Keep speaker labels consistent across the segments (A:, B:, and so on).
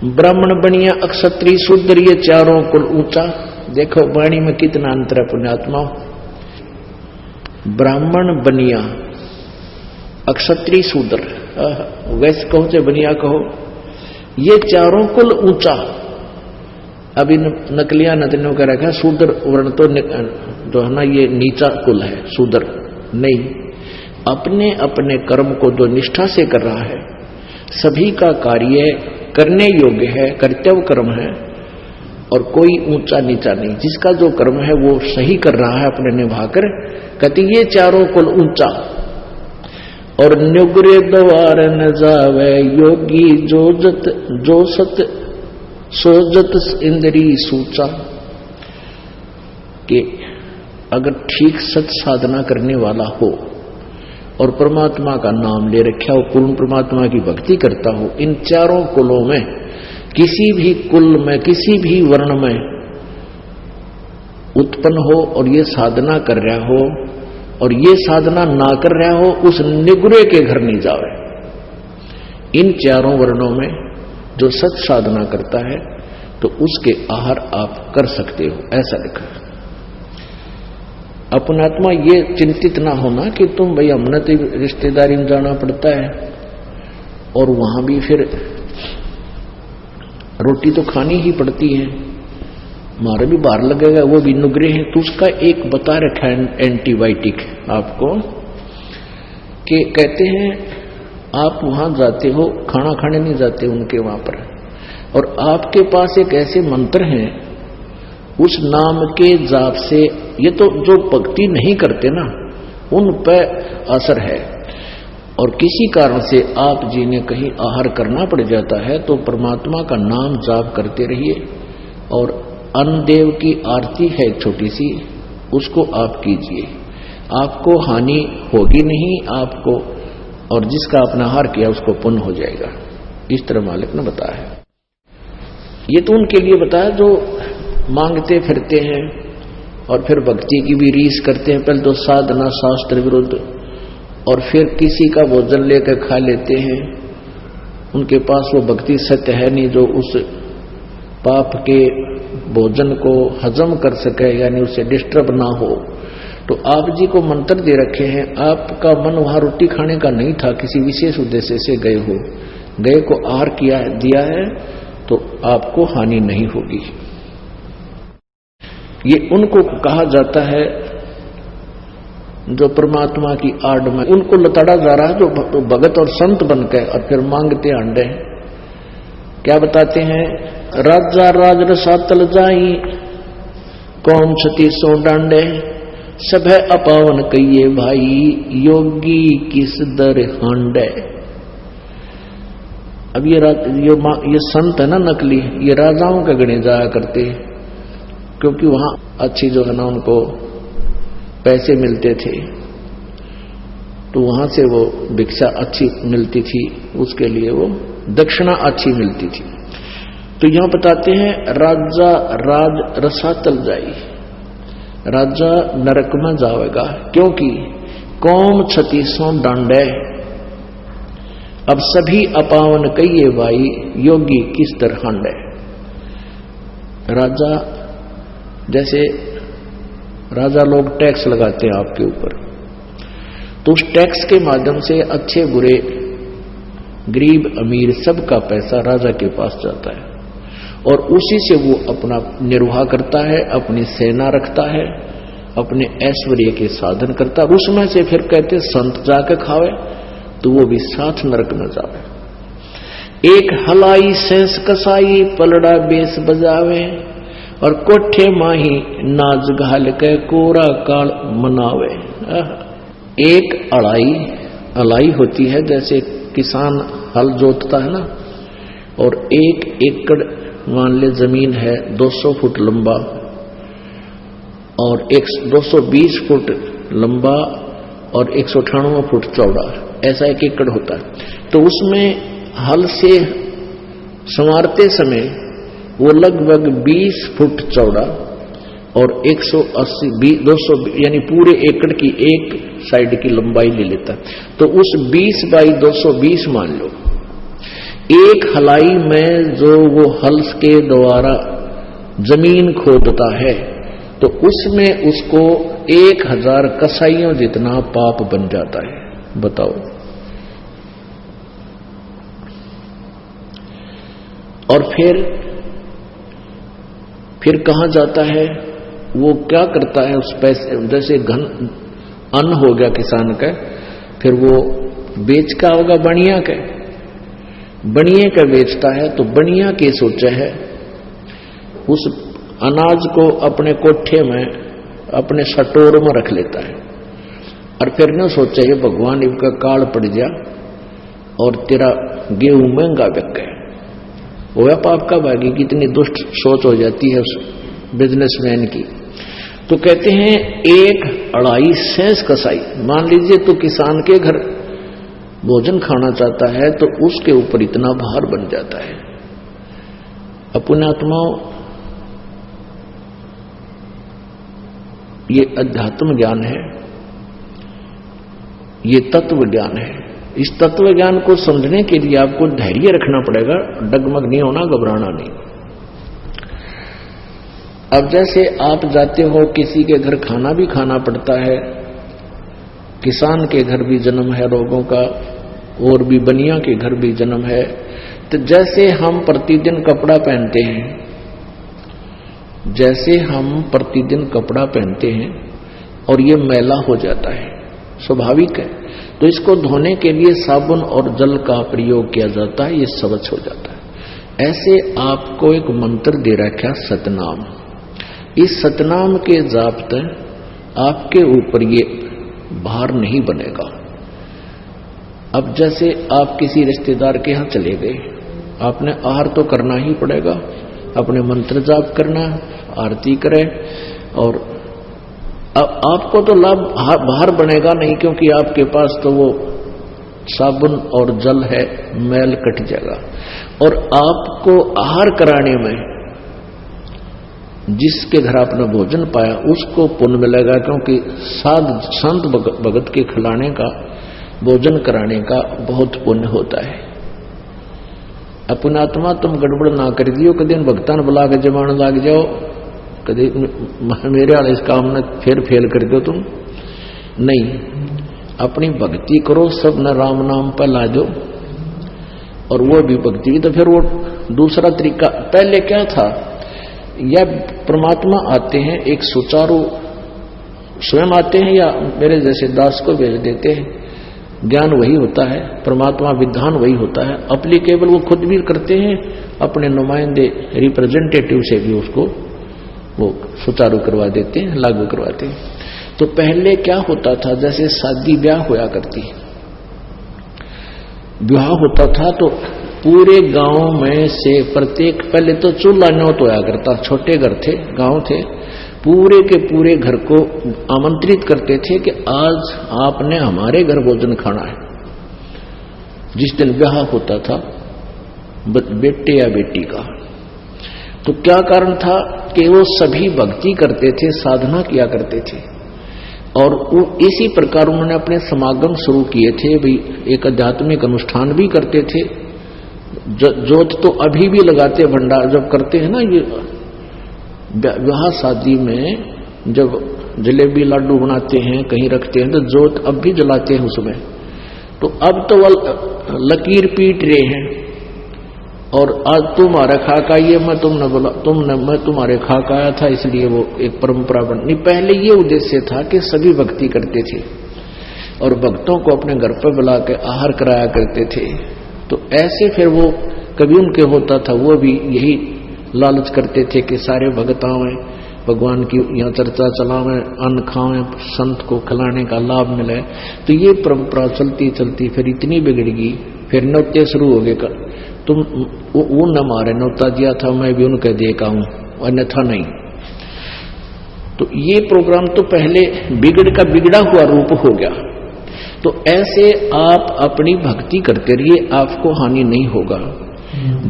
A: ब्राह्मण बनिया, अक्षत्रिय, शूद्र, ये चारों कुल ऊंचा। देखो वाणी में कितना अंतर है पुण्यात्मा। ब्राह्मण बनिया, अक्षत्रिय, शूद्र, वैश्य कहो चाहे बनिया कहो, ये चारों कुल ऊंचा। अभी नकलिया नदनियों का रखा शूद्र वर्ण तो जो है ना ये नीचा कुल है, शूद्र नहीं। अपने अपने कर्म को जो निष्ठा से कर रहा है, सभी का कार्य करने योग्य है, कर्तव्य कर्म है, और कोई ऊंचा नीचा नहीं। जिसका जो कर्म है वो सही कर रहा है अपने निभाकर, कहते ये चारों कुल ऊंचा। और नुग्रे द्वार न जावे योगी, जो सत सोजत इंद्री सूचा। कि अगर ठीक सत साधना करने वाला हो और परमात्मा का नाम ले रखा हो, पूर्ण परमात्मा की भक्ति करता हो, इन चारों कुलों में किसी भी कुल में, किसी भी वर्ण में उत्पन्न हो और ये साधना कर रहा हो और ये साधना ना कर रहा हो, उस निगुरे के घर नहीं जावे। इन चारों वर्णों में जो सत साधना करता है तो उसके आहार आप कर सकते हो, ऐसा लिखा है। अपनात्मा ये चिंतित ना होना कि तुम भाई हमने तो रिश्तेदारी में जाना पड़ता है और वहां भी फिर रोटी तो खानी ही पड़ती है, मारे भी बाहर लगेगा, वो भी नुग्रे हैं। तो उसका एक बता रखा है एंटीबायोटिक आपको, कि कहते हैं आप वहां जाते हो, खाना खाने नहीं जाते उनके वहां पर, और आपके पास एक ऐसे मंत्र हैं, उस नाम के जाप से, ये तो जो भक्ति नहीं करते ना उन पर असर है, और किसी कारण से आप जी ने कहीं आहार करना पड़ जाता है तो परमात्मा का नाम जाप करते रहिए। और अन्न देव की आरती है छोटी सी, उसको आप कीजिए, आपको हानि होगी नहीं आपको, और जिसका अपना आहार किया उसको पुण्य हो जाएगा। इस तरह मालिक ने बताया। ये तो उनके लिए बताया जो मांगते फिरते हैं और फिर भक्ति की भी रीस करते हैं। पहले तो साधना शास्त्र विरुद्ध, और फिर किसी का भोजन लेकर खा लेते हैं, उनके पास वो भक्ति सत्य है नहीं जो उस पाप के भोजन को हजम कर सके, यानी उससे डिस्टर्ब ना हो। तो आप जी को मंत्र दे रखे हैं, आपका मन वहां रोटी खाने का नहीं था, किसी विशेष उद्देश्य से गए हो, गए को आहार किया है, दिया है, तो आपको हानि नहीं होगी। ये उनको कहा जाता है जो परमात्मा की आड़ में उनको लताड़ा जा रहा है, जो भगत और संत बनकर और फिर मांगते अंडे। क्या बताते हैं, राजा राज रसातल जाई, कौन छती सो डांडे, सब है अपावन कहिए भाई, योगी किस दर हांडे। अब ये संत है ना नकली, ये राजाओं के गणे जाया करते, क्योंकि वहां अच्छी जो है ना उनको पैसे मिलते थे, तो वहां से वो भिक्षा अच्छी मिलती थी, उसके लिए वो दक्षिणा अच्छी मिलती थी। तो यहां बताते हैं राजा राज रसातल जाई, राजा नरक में जाएगा, क्योंकि कौम छती सो डांडे, अब सभी अपावन कहिए भाई, योगी किस तरह हांडे। राजा, जैसे राजा लोग टैक्स लगाते हैं आपके ऊपर, तो उस टैक्स के माध्यम से अच्छे बुरे, गरीब अमीर सबका पैसा राजा के पास जाता है, और उसी से वो अपना निर्वाह करता है, अपनी सेना रखता है, अपने ऐश्वर्य के साधन करता है। उसमें से फिर कहते संत जाके खावे तो वो भी साथ नरक में जावे। एक हलाई सेंस कसाई, पलड़ा बेस बजावे, और कोठे माही नाज घाल के कोरा काल मनावे। एक अलाई होती है, जैसे किसान हल जोतता है ना, और 1 एकड़ मान ले जमीन है 200 फुट लंबा और 220 फुट लंबा और 198 फुट चौड़ा, ऐसा 1 एकड़ होता है। तो उसमें हल से संवारते समय वो लगभग 20 फुट चौड़ा और 180 200 यानी पूरे एकड़ की एक साइड की लंबाई ले लेता। तो उस 20 बाई 220 मान लो, एक हलाई में जो वो हल के द्वारा जमीन खोदता है तो उसमें उसको 1000 कसाईयों जितना पाप बन जाता है। बताओ। और फिर कहां जाता है वो, क्या करता है उस पैसे, जैसे घन अन्न हो गया किसान का, फिर वो बेच का होगा बनिया का, बनिए का बेचता है तो बनिया के सोचा है उस अनाज को अपने कोठे में अपने सटोर में रख लेता है और फिर न सोचा ये भगवान इनका काल पड़ जा और तेरा गेहूं महंगा बिक गया। वो पाप का भागी, कितनी दुष्ट सोच हो जाती है उस बिजनेसमैन की। तो कहते हैं 1 अढ़ाई सेंस कसाई, मान लीजिए तो किसान के घर भोजन खाना चाहता है तो उसके ऊपर इतना भार बन जाता है। अपने आत्माओं, ये अध्यात्म ज्ञान है, ये तत्व ज्ञान है। इस तत्व ज्ञान को समझने के लिए आपको धैर्य रखना पड़ेगा, डगमग नहीं होना, घबराना नहीं। अब जैसे आप जाते हो किसी के घर, खाना भी खाना पड़ता है, किसान के घर भी जन्म है रोगों का, और भी बनिया के घर भी जन्म है। तो जैसे हम प्रतिदिन कपड़ा पहनते हैं, जैसे हम प्रतिदिन कपड़ा पहनते हैं और ये मैला हो जाता है, स्वाभाविक है, तो इसको धोने के लिए साबुन और जल का प्रयोग किया जाता है, ये स्वच्छ हो जाता है। ऐसे आपको एक मंत्र दे रखा है सतनाम। इस सतनाम के जाप से आपके ऊपर ये भार नहीं बनेगा। अब जैसे आप किसी रिश्तेदार के यहां चले गए, आपने आहार तो करना ही पड़ेगा, अपने मंत्र जाप करना, आरती करें, और अब आपको तो लाभ बाहर बनेगा नहीं, क्योंकि आपके पास तो वो साबुन और जल है, मैल कट जाएगा। और आपको आहार कराने में जिसके घर आपने भोजन पाया उसको पुण्य मिलेगा, क्योंकि संत भगत के खिलाने का, भोजन कराने का बहुत पुण्य होता है। अपना आत्मा तुम गड़बड़ ना कर दियो, कभी भक्तान बुला के जमान लाग जाओ, कभी मेरे वाले इस काम में फिर फेल कर दो तुम नहीं। अपनी भक्ति करो, सब न राम नाम पर ला दो, और वो भी भक्ति। तो फिर वो दूसरा तरीका, पहले क्या था, या परमात्मा आते हैं एक सुचारू, स्वयं आते हैं या मेरे जैसे दास को भेज देते हैं, ज्ञान वही होता है, परमात्मा विधान वही होता है, अप्लीकेबल वो खुद भी करते हैं, अपने नुमाइंदे रिप्रेजेंटेटिव से भी उसको वो सुचारू करवा देते हैं, लागू करवाते हैं। तो पहले क्या होता था, जैसे शादी ब्याह होया करती, ब्याह होता था तो पूरे गांव में से प्रत्येक, पहले तो चूल्हा न्योत होया करता, छोटे घर थे, गांव थे, पूरे के पूरे घर को आमंत्रित करते थे कि आज आपने हमारे घर भोजन खाना है। जिस दिन ब्याह होता था बेटे या बेटी का, तो क्या कारण था कि वो सभी भक्ति करते थे, साधना किया करते थे, और इसी प्रकार उन्होंने अपने समागम शुरू किए थे। भी एक आध्यात्मिक अनुष्ठान भी करते थे, जोत तो अभी भी लगाते, भंडार जब करते हैं ना, ये विवाह शादी में जब जलेबी लाडू बनाते हैं, कहीं रखते हैं, तो जोत अब भी जलाते हैं उसमें। तो अब तो वह लकीर पीट रहे हैं, और आज तुम्हारा खाका ये मैं तुमने बोला, मैं तुम्हारे खाका आया था, इसलिए वो एक परंपरा बनी। पहले ये उद्देश्य था कि सभी भक्ति करते थे और भक्तों को अपने घर पर बुला के आहार कराया करते थे। तो ऐसे फिर वो कभी उनके होता था, वो भी यही लालच करते थे कि सारे भगत आवें, भगवान की यहाँ चर्चा चलावें, अन्न खावें, संत को खिलाने का लाभ मिले। तो ये परंपरा चलती चलती फिर इतनी बिगड़ गई, फिर नौते शुरू हो गए। तुम वो न मारे, नौता दिया था मैं भी उनके देखा हूं, अन्यथा नहीं। तो ये प्रोग्राम तो पहले बिगड़ा हुआ रूप हो गया। तो ऐसे आप अपनी भक्ति करते रहिए, आपको हानि नहीं होगा।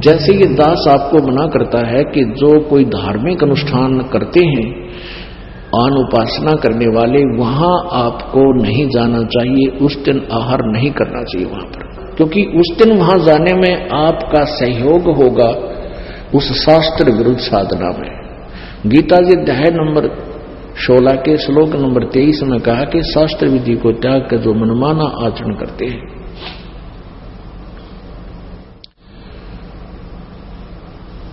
A: जैसे ये दास आपको मना करता है कि जो कोई धार्मिक अनुष्ठान करते हैं, आन उपासना करने वाले, वहां आपको नहीं जाना चाहिए, उस दिन आहार नहीं करना चाहिए वहां पर। क्योंकि उस दिन वहां जाने में आपका सहयोग होगा उस शास्त्र विरुद्ध साधना में। गीता जी अध्याय नंबर 16 के श्लोक नंबर 23 में कहा कि शास्त्र विधि को त्याग कर जो मनमाना आचरण करते हैं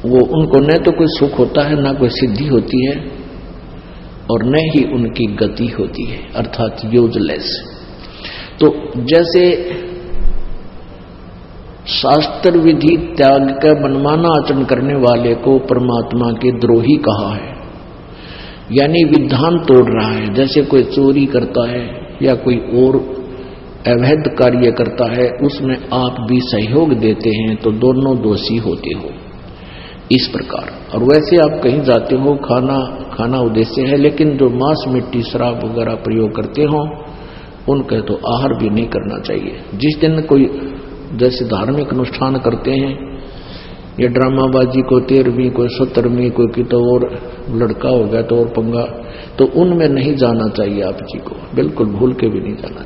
A: वो उनको न तो कोई सुख होता है, न कोई सिद्धि होती है, और न ही उनकी गति होती है, अर्थात यूजलेस। तो जैसे शास्त्र विधि त्याग कर मनमाना आचरण करने वाले को परमात्मा के द्रोही कहा है, यानी विधान तोड़ रहा है। जैसे कोई चोरी करता है या कोई और अवैध कार्य करता है, उसमें आप भी सहयोग देते हैं तो दोनों दोषी होते हो, इस प्रकार। और वैसे आप कहीं जाते हो, खाना उद्देश्य है, लेकिन जो मांस मिट्टी शराब वगैरह प्रयोग करते हो उनका तो आहार भी नहीं करना चाहिए। जिस दिन कोई जैसे धार्मिक अनुष्ठान करते हैं या ड्रामाबाजी को 13वीं कोई 17वीं कोई की तो और लड़का हो गया तो और पंगा, तो उनमें नहीं जाना चाहिए आप जी को, बिल्कुल भूल के भी नहीं जाना चाहिए।